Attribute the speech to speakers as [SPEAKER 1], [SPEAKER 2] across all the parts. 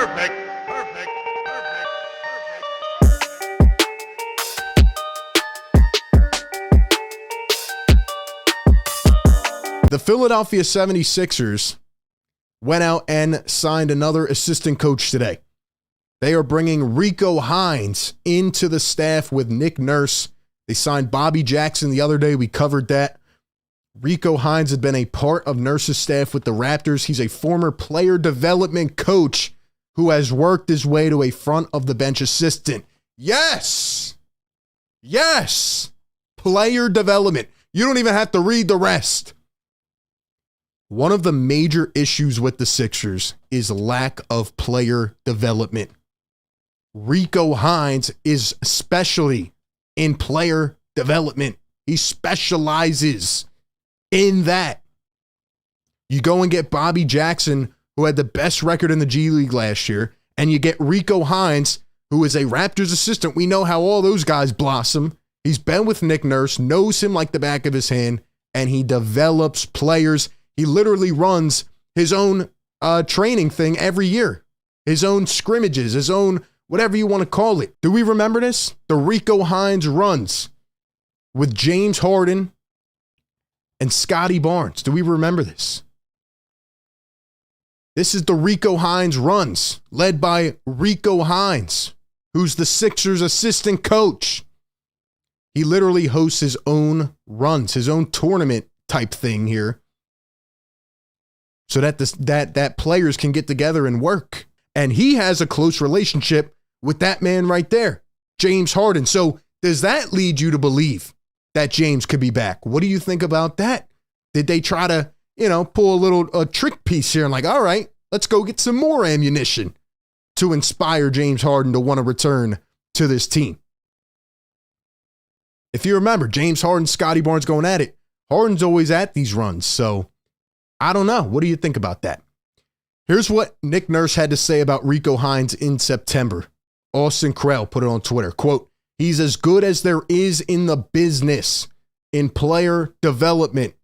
[SPEAKER 1] Perfect.
[SPEAKER 2] The Philadelphia 76ers went out and signed another assistant coach today. They are bringing Rico Hines into the staff with Nick Nurse. They signed Bobby Jackson the other day. We covered that. Rico Hines had been a part of Nurse's staff with the Raptors. He's a former player development coach who has worked his way to a front of the bench assistant. Yes! Yes! Player development. You don't even have to read the rest. One of the major issues with the Sixers is lack of player development. Rico Hines is especially in player development. He specializes in that. You go and get Bobby Jackson, who had the best record in the G League last year, and you get Rico Hines, who is a Raptors assistant. We know how all those guys blossom. He's been with Nick Nurse, knows him like the back of his hand, and he develops players. He literally runs his own training thing every year, his own scrimmages, his own whatever you want to call it. Do we remember this? The Rico Hines runs with James Harden and Scotty Barnes. Do we remember this? This is the Rico Hines runs, led by Rico Hines, who's the Sixers assistant coach. He literally hosts his own runs, his own tournament type thing here, so that that players can get together and work. And he has a close relationship with that man right there, James Harden. So does that lead you to believe that James could be back? What do you think about that? Did they try to, pull a trick piece here and like, all right, let's go get some more ammunition to inspire James Harden to want to return to this team? If you remember, James Harden, Scotty Barnes going at it. Harden's always at these runs, so I don't know. What do you think about that? Here's what Nick Nurse had to say about Rico Hines in September. Austin Krell put it on Twitter. Quote, "He's as good as there is in the business in player development.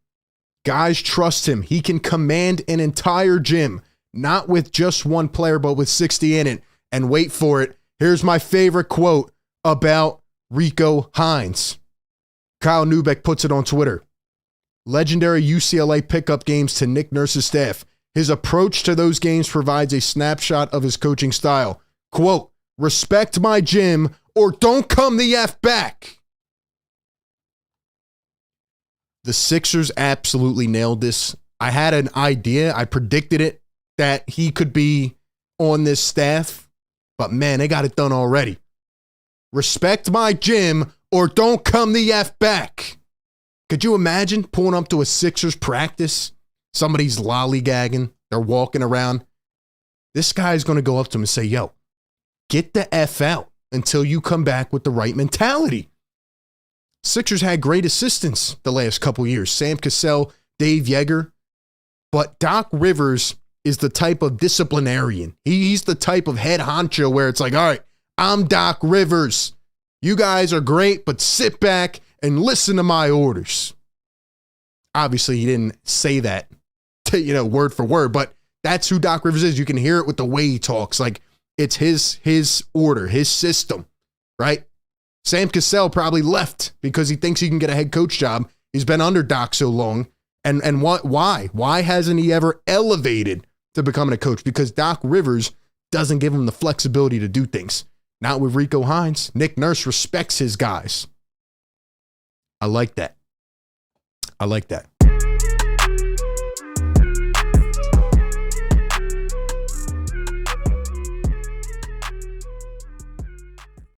[SPEAKER 2] Guys trust him. He can command an entire gym, not with just one player, but with 60 in it." And wait for it. Here's my favorite quote about Rico Hines. Kyle Neubeck puts it on Twitter. Legendary UCLA pickup games to Nick Nurse's staff. His approach to those games provides a snapshot of his coaching style. Quote, "Respect my gym or don't come the F back." The Sixers absolutely nailed this. I had an idea. I predicted it that he could be on this staff, but man, they got it done already. Respect my gym or don't come the F back. Could you imagine pulling up to a Sixers practice? Somebody's lollygagging. They're walking around. This guy's going to go up to him and say, yo, get the F out until you come back with the right mentality. Sixers had great assistants the last couple years. Sam Cassell, Dave Yeager. But Doc Rivers is the type of disciplinarian. He's the type of head honcho where it's like, all right, I'm Doc Rivers. You guys are great, but sit back and listen to my orders. Obviously, he didn't say that, word for word, but that's who Doc Rivers is. You can hear it with the way he talks. Like, it's his order, his system, right? Sam Cassell probably left because he thinks he can get a head coach job. He's been under Doc so long. And why? Why hasn't he ever elevated to becoming a coach? Because Doc Rivers doesn't give him the flexibility to do things. Not with Rico Hines. Nick Nurse respects his guys. I like that. I like that.